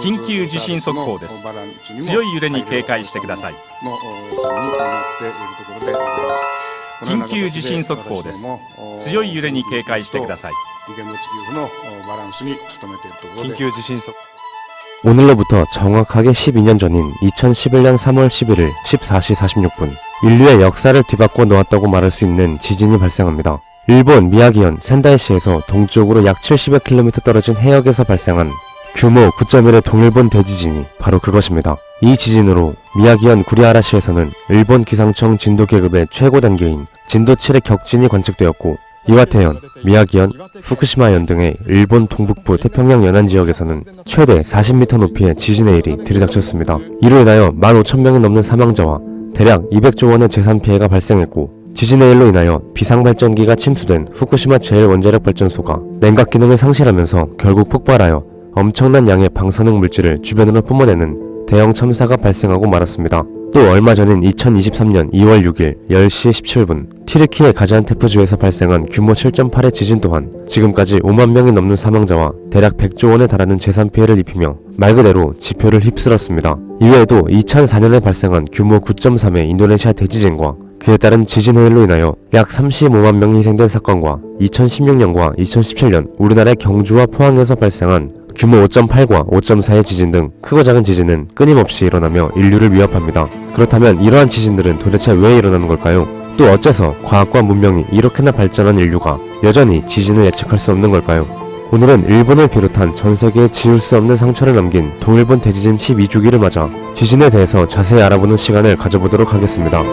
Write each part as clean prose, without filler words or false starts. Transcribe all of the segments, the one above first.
緊急地震速報です。強い揺れに警戒してください。緊急地震速報です。強い揺れに警戒してください。緊急地震速報。 오늘로부터 정확하게 12년 전인 2011년 3월 11일 14시 46분 인류의 역사를 뒤바꿔 놓았다고 말할 수 있는 지진이 발생합니다. 일본 미야기현 센다이시에서 동쪽으로 약 70km 떨어진 해역에서 발생한 규모 9.1의 동일본 대지진이 바로 그것입니다. 이 지진으로 미야기현 구리아라시에서는 일본 기상청 진도 계급의 최고 단계인 진도 7의 격진이 관측되었고, 이와테현, 미야기현, 후쿠시마현 등의 일본 동북부 태평양 연안 지역에서는 최대 40m 높이의 지진의 일이 들이닥쳤습니다. 이로 인하여 15,000명이 넘는 사망자와 대략 200조 원의 재산 피해가 발생했고, 지진의 일로 인하여 비상발전기가 침수된 후쿠시마 제1원자력발전소가 냉각 기능을 상실하면서 결국 폭발하여 엄청난 양의 방사능 물질을 주변으로 뿜어내는 대형 참사가 발생하고 말았습니다. 또 얼마 전인 2023년 2월 6일 10시 17분 튀르키예 가지안테프주에서 발생한 규모 7.8의 지진 또한 지금까지 5만 명이 넘는 사망자와 대략 100조 원에 달하는 재산 피해를 입히며 말 그대로 지표를 휩쓸었습니다. 이외에도 2004년에 발생한 규모 9.3의 인도네시아 대지진과 그에 따른 지진의 일로 인하여 약 35만 명이 희생된 사건과 2016년과 2017년 우리나라의 경주와 포항에서 발생한 규모 5.8과 5.4의 지진 등 크고 작은 지진은 끊임없이 일어나며 인류를 위협합니다. 그렇다면 이러한 지진들은 도대체 왜 일어나는 걸까요? 또 어째서 과학과 문명이 이렇게나 발전한 인류가 여전히 지진을 예측할 수 없는 걸까요? 오늘은 일본을 비롯한 전세계에 지울 수 없는 상처를 남긴 동일본 대지진 12주기를 맞아 지진에 대해서 자세히 알아보는 시간을 가져보도록 하겠습니다.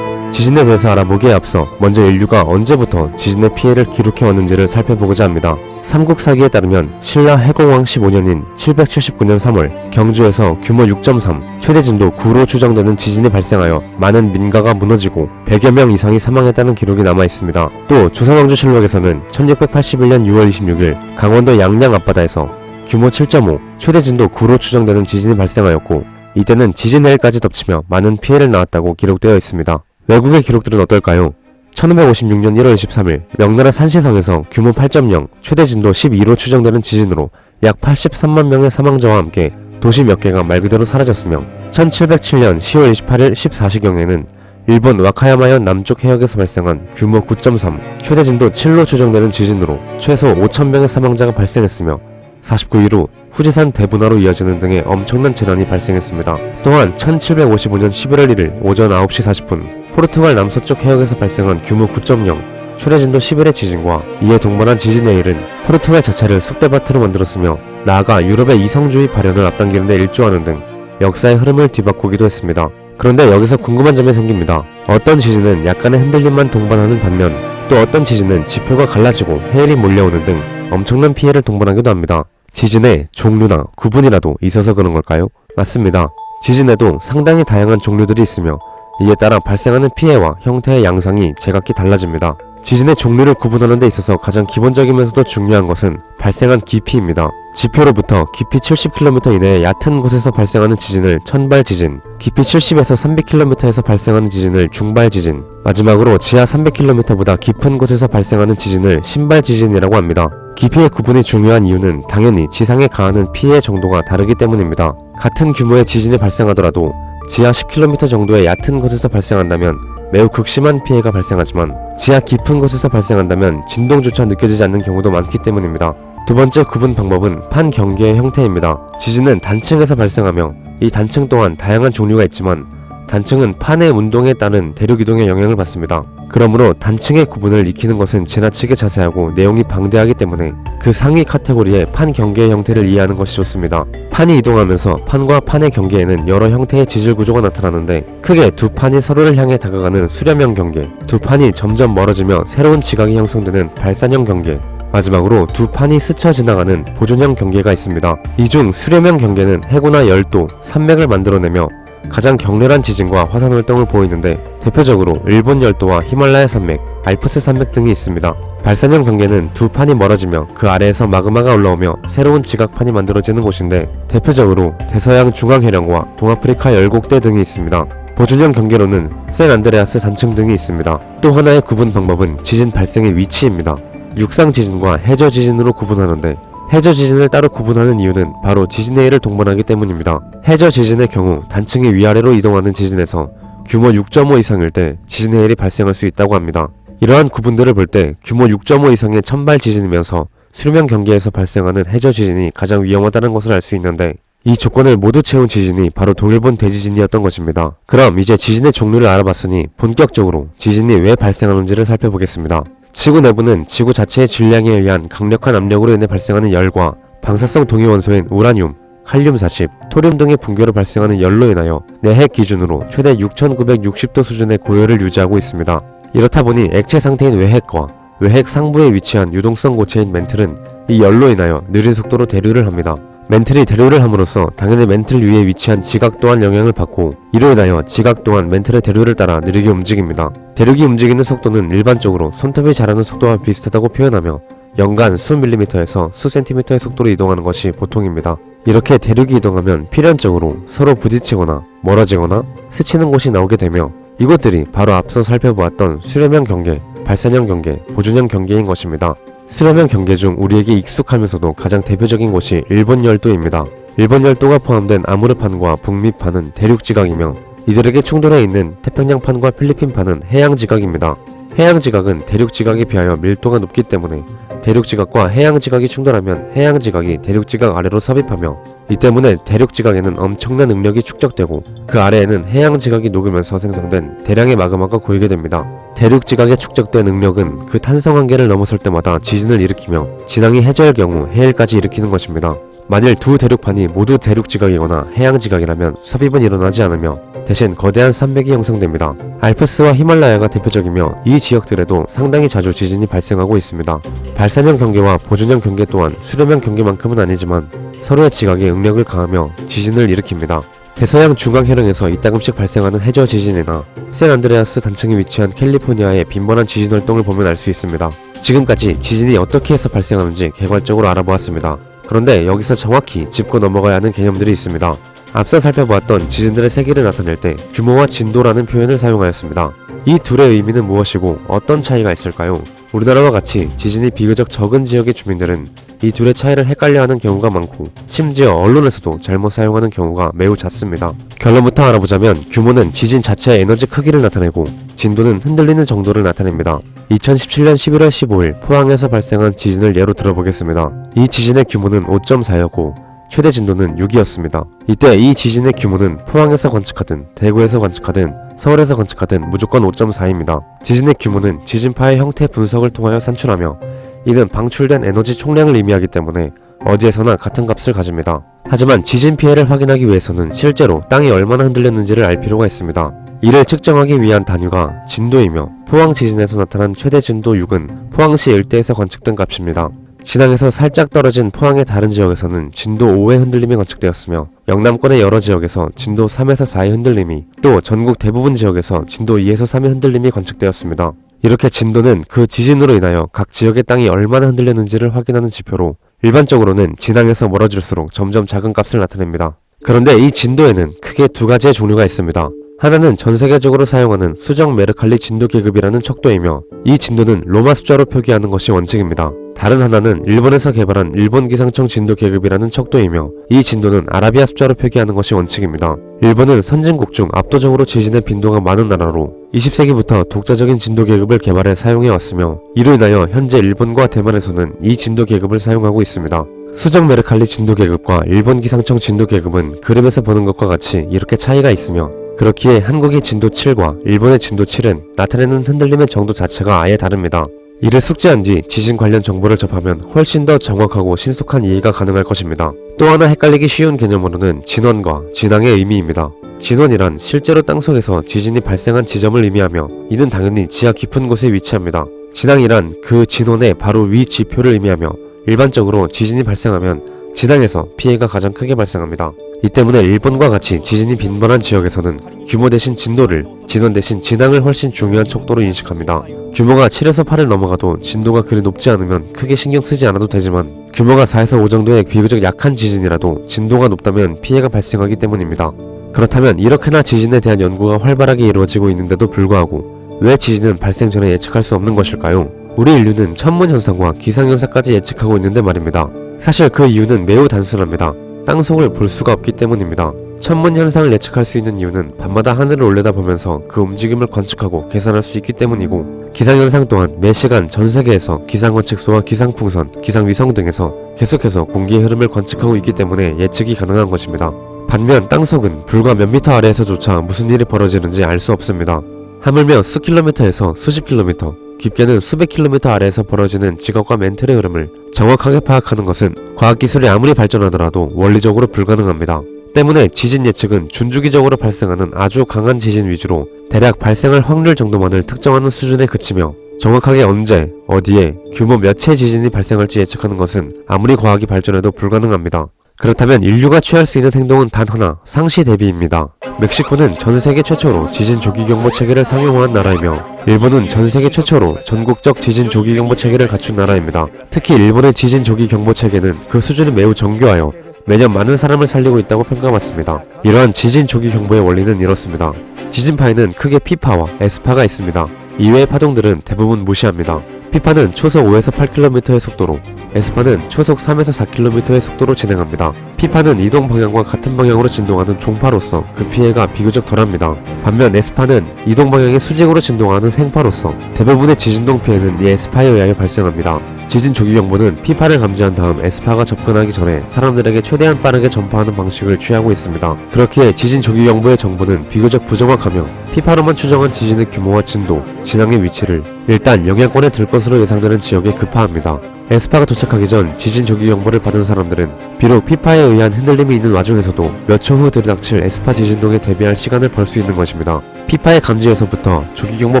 지진에 대해서 알아보기에 앞서 먼저 인류가 언제부터 지진의 피해를 기록해왔는지를 살펴보고자 합니다. 삼국사기에 따르면 신라 해공왕 15년인 779년 3월 경주에서 규모 6.3, 최대 진도 9로 추정되는 지진이 발생하여 많은 민가가 무너지고 100여 명 이상이 사망했다는 기록이 남아있습니다. 또 조선왕조실록에서는 1681년 6월 26일 강원도 양양 앞바다에서 규모 7.5, 최대 진도 9로 추정되는 지진이 발생하였고, 이때는 지진의 일까지 덮치며 많은 피해를 낳았다고 기록되어 있습니다. 외국의 기록들은 어떨까요? 1556년 1월 23일 명나라 산시성에서 규모 8.0, 최대 진도 12로 추정되는 지진으로 약 83만 명의 사망자와 함께 도시 몇 개가 말 그대로 사라졌으며, 1707년 10월 28일 14시경에는 일본 와카야마현 남쪽 해역에서 발생한 규모 9.3, 최대 진도 7로 추정되는 지진으로 최소 5,000명의 사망자가 발생했으며 49일 후 후지산 대분화로 이어지는 등의 엄청난 재난이 발생했습니다. 또한 1755년 11월 1일 오전 9시 40분 포르투갈 남서쪽 해역에서 발생한 규모 9.0, 최대 진도 11의 지진과 이에 동반한 지진의 일은 포르투갈 자체를 쑥대밭으로 만들었으며 나아가 유럽의 이성주의 발현을 앞당기는 데 일조하는 등 역사의 흐름을 뒤바꾸기도 했습니다. 그런데 여기서 궁금한 점이 생깁니다. 어떤 지진은 약간의 흔들림만 동반하는 반면 또 어떤 지진은 지표가 갈라지고 해일이 몰려오는 등 엄청난 피해를 동반하기도 합니다. 지진의 종류나 구분이라도 있어서 그런 걸까요? 맞습니다. 지진에도 상당히 다양한 종류들이 있으며 이에 따라 발생하는 피해와 형태의 양상이 제각기 달라집니다. 지진의 종류를 구분하는 데 있어서 가장 기본적이면서도 중요한 것은 발생한 깊이입니다. 지표로부터 깊이 70km 이내의 얕은 곳에서 발생하는 지진을 천발지진, 깊이 70에서 300km에서 발생하는 지진을 중발지진, 마지막으로 지하 300km보다 깊은 곳에서 발생하는 지진을 신발지진이라고 합니다. 깊이의 구분이 중요한 이유는 당연히 지상에 가하는 피해 정도가 다르기 때문입니다. 같은 규모의 지진이 발생하더라도 지하 10km 정도의 얕은 곳에서 발생한다면 매우 극심한 피해가 발생하지만 지하 깊은 곳에서 발생한다면 진동조차 느껴지지 않는 경우도 많기 때문입니다. 두 번째 구분 방법은 판 경계의 형태입니다. 지진은 단층에서 발생하며 이 단층 또한 다양한 종류가 있지만 단층은 판의 운동에 따른 대륙이동의 영향을 받습니다. 그러므로 단층의 구분을 익히는 것은 지나치게 자세하고 내용이 방대하기 때문에 그 상위 카테고리의 판 경계의 형태를 이해하는 것이 좋습니다. 판이 이동하면서 판과 판의 경계에는 여러 형태의 지질 구조가 나타나는데, 크게 두 판이 서로를 향해 다가가는 수렴형 경계, 두 판이 점점 멀어지며 새로운 지각이 형성되는 발산형 경계, 마지막으로 두 판이 스쳐 지나가는 보존형 경계가 있습니다. 이 중 수렴형 경계는 해구나 열도, 산맥을 만들어내며 가장 격렬한 지진과 화산 활동을 보이는데, 대표적으로 일본 열도와 히말라야 산맥, 알프스 산맥 등이 있습니다. 발산형 경계는 두 판이 멀어지며 그 아래에서 마그마가 올라오며 새로운 지각판이 만들어지는 곳인데, 대표적으로 대서양 중앙해령과 동아프리카 열곡대 등이 있습니다. 보존형 경계로는 샌안드레아스 단층 등이 있습니다. 또 하나의 구분 방법은 지진 발생의 위치입니다. 육상 지진과 해저 지진으로 구분하는데 해저 지진을 따로 구분하는 이유는 바로 지진의 해를 동반하기 때문입니다. 해저 지진의 경우 단층이 위아래로 이동하는 지진에서 규모 6.5 이상일 때 지진의 해일이 발생할 수 있다고 합니다. 이러한 구분들을 볼 때 규모 6.5 이상의 천발 지진이면서 수령 경계에서 발생하는 해저 지진이 가장 위험하다는 것을 알 수 있는데 이 조건을 모두 채운 지진이 바로 동일본 대지진이었던 것입니다. 그럼 이제 지진의 종류를 알아봤으니 본격적으로 지진이 왜 발생하는지를 살펴보겠습니다. 지구 내부는 지구 자체의 질량에 의한 강력한 압력으로 인해 발생하는 열과 방사성 동위원소인 우라늄, 칼륨 40, 토륨 등의 붕괴로 발생하는 열로 인하여 내핵 기준으로 최대 6960도 수준의 고열을 유지하고 있습니다. 이렇다 보니 액체 상태인 외핵과 외핵 상부에 위치한 유동성 고체인 멘틀은 이 열로 인하여 느린 속도로 대류를 합니다. 멘틀이 대류를 함으로써 당연히 멘틀 위에 위치한 지각 또한 영향을 받고 이로 인하여 지각 또한 멘틀의 대류를 따라 느리게 움직입니다. 대륙이 움직이는 속도는 일반적으로 손톱이 자라는 속도와 비슷하다고 표현하며 연간 수 밀리미터에서 수 센티미터의 속도로 이동하는 것이 보통입니다. 이렇게 대륙이 이동하면 필연적으로 서로 부딪히거나 멀어지거나 스치는 곳이 나오게 되며 이것들이 바로 앞서 살펴보았던 수렴형 경계, 발산형 경계, 보존형 경계인 것입니다. 수렴형 경계 중 우리에게 익숙하면서도 가장 대표적인 곳이 일본 열도입니다. 일본 열도가 포함된 아무르판과 북미판은 대륙지각이며 이들에게 충돌해 있는 태평양판과 필리핀판은 해양지각입니다. 해양지각은 대륙지각에 비하여 밀도가 높기 때문에 대륙지각과 해양지각이 충돌하면 해양지각이 대륙지각 아래로 삽입하며 이 때문에 대륙지각에는 엄청난 응력이 축적되고 그 아래에는 해양지각이 녹으면서 생성된 대량의 마그마가 고이게 됩니다. 대륙지각에 축적된 응력은 그 탄성 한계를 넘어설 때마다 지진을 일으키며 진앙이 해저일 경우 해일까지 일으키는 것입니다. 만일 두 대륙판이 모두 대륙지각이거나 해양지각이라면 삽입은 일어나지 않으며 대신 거대한 산맥이 형성됩니다. 알프스와 히말라야가 대표적이며 이 지역들에도 상당히 자주 지진이 발생하고 있습니다. 발산형 경계와 보존형 경계 또한 수렴형 경계만큼은 아니지만 서로의 지각에 응력을 가하며 지진을 일으킵니다. 대서양 중앙해령에서 이따금씩 발생하는 해저 지진이나 샌안드레아스 단층에 위치한 캘리포니아의 빈번한 지진 활동을 보면 알 수 있습니다. 지금까지 지진이 어떻게 해서 발생하는지 개괄적으로 알아보았습니다. 그런데 여기서 정확히 짚고 넘어가야 하는 개념들이 있습니다. 앞서 살펴보았던 지진들의 세기를 나타낼 때 규모와 진도라는 표현을 사용하였습니다. 이 둘의 의미는 무엇이고 어떤 차이가 있을까요? 우리나라와 같이 지진이 비교적 적은 지역의 주민들은 이 둘의 차이를 헷갈려하는 경우가 많고 심지어 언론에서도 잘못 사용하는 경우가 매우 잦습니다. 결론부터 알아보자면 규모는 지진 자체의 에너지 크기를 나타내고 진도는 흔들리는 정도를 나타냅니다. 2017년 11월 15일 포항에서 발생한 지진을 예로 들어보겠습니다. 이 지진의 규모는 5.4였고 최대 진도는 6이었습니다. 이때 이 지진의 규모는 포항에서 관측하든 대구에서 관측하든 서울에서 관측하든 무조건 5.4입니다. 지진의 규모는 지진파의 형태 분석을 통하여 산출하며 이는 방출된 에너지 총량을 의미하기 때문에 어디에서나 같은 값을 가집니다. 하지만 지진 피해를 확인하기 위해서는 실제로 땅이 얼마나 흔들렸는지를 알 필요가 있습니다. 이를 측정하기 위한 단위가 진도이며 포항 지진에서 나타난 최대 진도 6은 포항시 일대에서 관측된 값입니다. 진앙에서 살짝 떨어진 포항의 다른 지역에서는 진도 5의 흔들림이 관측되었으며 영남권의 여러 지역에서 진도 3에서 4의 흔들림이 또 전국 대부분 지역에서 진도 2에서 3의 흔들림이 관측되었습니다. 이렇게 진도는 그 지진으로 인하여 각 지역의 땅이 얼마나 흔들렸는지를 확인하는 지표로 일반적으로는 진앙에서 멀어질수록 점점 작은 값을 나타냅니다. 그런데 이 진도에는 크게 두 가지의 종류가 있습니다. 하나는 전 세계적으로 사용하는 수정 메르칼리 진도 계급이라는 척도이며 이 진도는 로마 숫자로 표기하는 것이 원칙입니다. 다른 하나는 일본에서 개발한 일본 기상청 진도 계급이라는 척도이며 이 진도는 아라비아 숫자로 표기하는 것이 원칙입니다. 일본은 선진국 중 압도적으로 지진의 빈도가 많은 나라로 20세기부터 독자적인 진도 계급을 개발해 사용해왔으며 이로 인하여 현재 일본과 대만에서는 이 진도 계급을 사용하고 있습니다. 수정 메르칼리 진도 계급과 일본 기상청 진도 계급은 그림에서 보는 것과 같이 이렇게 차이가 있으며 그렇기에 한국의 진도 7과 일본의 진도 7은 나타내는 흔들림의 정도 자체가 아예 다릅니다. 이를 숙지한 뒤 지진 관련 정보를 접하면 훨씬 더 정확하고 신속한 이해가 가능할 것입니다. 또 하나 헷갈리기 쉬운 개념으로는 진원과 진앙의 의미입니다. 진원이란 실제로 땅속에서 지진이 발생한 지점을 의미하며 이는 당연히 지하 깊은 곳에 위치합니다. 진앙이란 그 진원의 바로 위 지표를 의미하며 일반적으로 지진이 발생하면 진앙에서 피해가 가장 크게 발생합니다. 이 때문에 일본과 같이 지진이 빈번한 지역에서는 규모 대신 진도를, 진원 대신 진앙을 훨씬 중요한 척도로 인식합니다. 규모가 7에서 8을 넘어가도 진도가 그리 높지 않으면 크게 신경 쓰지 않아도 되지만 규모가 4에서 5 정도의 비교적 약한 지진이라도 진도가 높다면 피해가 발생하기 때문입니다. 그렇다면 이렇게나 지진에 대한 연구가 활발하게 이루어지고 있는데도 불구하고 왜 지진은 발생 전에 예측할 수 없는 것일까요? 우리 인류는 천문현상과 기상현상까지 예측하고 있는데 말입니다. 사실 그 이유는 매우 단순합니다. 땅속을 볼 수가 없기 때문입니다. 천문현상을 예측할 수 있는 이유는 밤마다 하늘을 올려다보면서 그 움직임을 관측하고 계산할 수 있기 때문이고, 기상현상 또한 매 시간 전 세계에서 기상관측소와 기상풍선, 기상위성 등에서 계속해서 공기의 흐름을 관측하고 있기 때문에 예측이 가능한 것입니다. 반면 땅속은 불과 몇 미터 아래에서조차 무슨 일이 벌어지는지 알 수 없습니다. 하물며 수 킬로미터에서 수십 킬로미터, 깊게는 수백 킬로미터 아래에서 벌어지는 지각과 멘틀의 흐름을 정확하게 파악하는 것은 과학기술이 아무리 발전하더라도 원리적으로 불가능합니다. 때문에 지진 예측은 준주기적으로 발생하는 아주 강한 지진 위주로 대략 발생할 확률 정도만을 특정하는 수준에 그치며, 정확하게 언제, 어디에, 규모 몇의 지진이 발생할지 예측하는 것은 아무리 과학이 발전해도 불가능합니다. 그렇다면 인류가 취할 수 있는 행동은 단 하나, 상시 대비입니다. 멕시코는 전세계 최초로 지진 조기경보 체계를 상용화한 나라이며, 일본은 전세계 최초로 전국적 지진 조기경보 체계를 갖춘 나라입니다. 특히 일본의 지진 조기경보 체계는 그 수준이 매우 정교하여 매년 많은 사람을 살리고 있다고 평가받습니다. 이러한 지진 조기경보의 원리는 이렇습니다. 지진파에는 크게 P파와 S파가 있습니다. 이외의 파동들은 대부분 무시합니다. P파는 초속 5에서 8km의 속도로, S파는 초속 3에서 4km의 속도로 진행합니다. P파는 이동 방향과 같은 방향으로 진동하는 종파로서 그 피해가 비교적 덜합니다. 반면 S파는 이동 방향의 수직으로 진동하는 횡파로서 대부분의 지진동 피해는 이 S파에 의하여 발생합니다. 지진 조기경보는 P파를 감지한 다음 S파가 접근하기 전에 사람들에게 최대한 빠르게 전파하는 방식을 취하고 있습니다. 그렇기에 지진 조기경보의 정보는 비교적 부정확하며, P파로만 추정한 지진의 규모와 진도, 진앙의 위치를 일단 영향권에 들 것으로 예상되는 지역에 급파합니다. S파가 도착하기 전 지진 조기경보를 받은 사람들은 비록 P파에 의한 흔들림이 있는 와중에서도 몇 초 후 들이닥칠 S파 지진동에 대비할 시간을 벌 수 있는 것입니다. P파의 감지에서부터 조기경보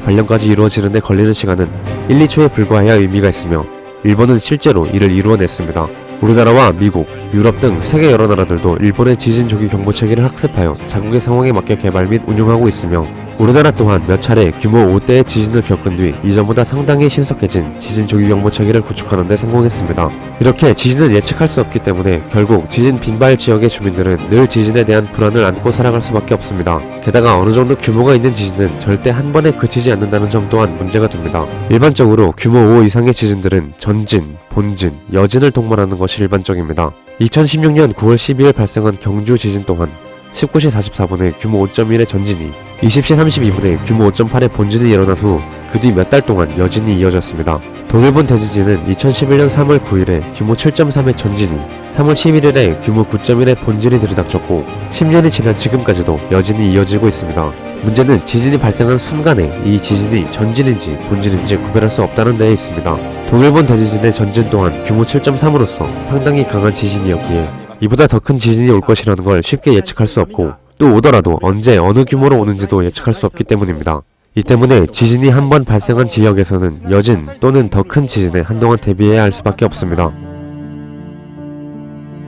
발령까지 이루어지는 데 걸리는 시간은 1, 2초에 불과해야 의미가 있으며, 일본은 실제로 이를 이루어냈습니다. 우리나라와 미국, 유럽 등 세계 여러 나라들도 일본의 지진 조기 경보 체계를 학습하여 자국의 상황에 맞게 개발 및 운용하고 있으며, 우리나라 또한 몇 차례 규모 5대의 지진을 겪은 뒤 이전보다 상당히 신속해진 지진 조기 경보 체계를 구축하는 데 성공했습니다. 이렇게 지진을 예측할 수 없기 때문에 결국 지진 빈발 지역의 주민들은 늘 지진에 대한 불안을 안고 살아갈 수밖에 없습니다. 게다가 어느 정도 규모가 있는 지진은 절대 한 번에 그치지 않는다는 점 또한 문제가 됩니다. 일반적으로 규모 5 이상의 지진들은 전진, 본진, 여진을 동반하는 것이 일반적입니다. 2016년 9월 12일 발생한 경주 지진 또한 19시 44분에 규모 5.1의 전진이, 20시 32분에 규모 5.8의 본진이 일어난 후 그 뒤 몇 달 동안 여진이 이어졌습니다. 동일본 대지진은 2011년 3월 9일에 규모 7.3의 전진이, 3월 11일에 규모 9.1의 본진이 들이닥쳤고 10년이 지난 지금까지도 여진이 이어지고 있습니다. 문제는 지진이 발생한 순간에 이 지진이 전진인지 본진인지 구별할 수 없다는 데에 있습니다. 동일본 대지진의 전진 또한 규모 7.3으로서 상당히 강한 지진이었기에 이보다 더 큰 지진이 올 것이라는 걸 쉽게 예측할 수 없고, 또 오더라도 언제 어느 규모로 오는지도 예측할 수 없기 때문입니다. 이 때문에 지진이 한 번 발생한 지역에서는 여진 또는 더 큰 지진에 한동안 대비해야 할 수밖에 없습니다.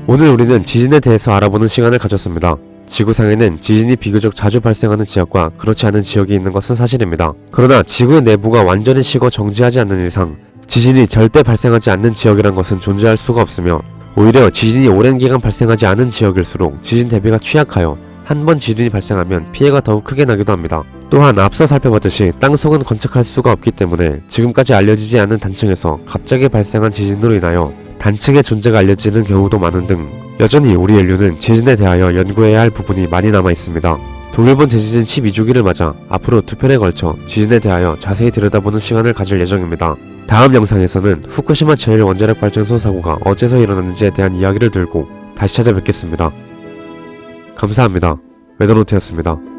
오늘 우리는 지진에 대해서 알아보는 시간을 가졌습니다. 지구상에는 지진이 비교적 자주 발생하는 지역과 그렇지 않은 지역이 있는 것은 사실입니다. 그러나 지구의 내부가 완전히 식어 정지하지 않는 이상 지진이 절대 발생하지 않는 지역이란 것은 존재할 수가 없으며, 오히려 지진이 오랜 기간 발생하지 않은 지역일수록 지진 대비가 취약하여 한 번 지진이 발생하면 피해가 더욱 크게 나기도 합니다. 또한 앞서 살펴봤듯이 땅속은 관측할 수가 없기 때문에 지금까지 알려지지 않은 단층에서 갑자기 발생한 지진으로 인하여 단층의 존재가 알려지는 경우도 많은 등 여전히 우리 인류는 지진에 대하여 연구해야 할 부분이 많이 남아 있습니다. 동일본 대지진 12주기를 맞아 앞으로 2편에 걸쳐 지진에 대하여 자세히 들여다보는 시간을 가질 예정입니다. 다음 영상에서는 후쿠시마 제1원자력발전소 사고가 어째서 일어났는지에 대한 이야기를 들고 다시 찾아뵙겠습니다. 감사합니다. 웨더노트였습니다.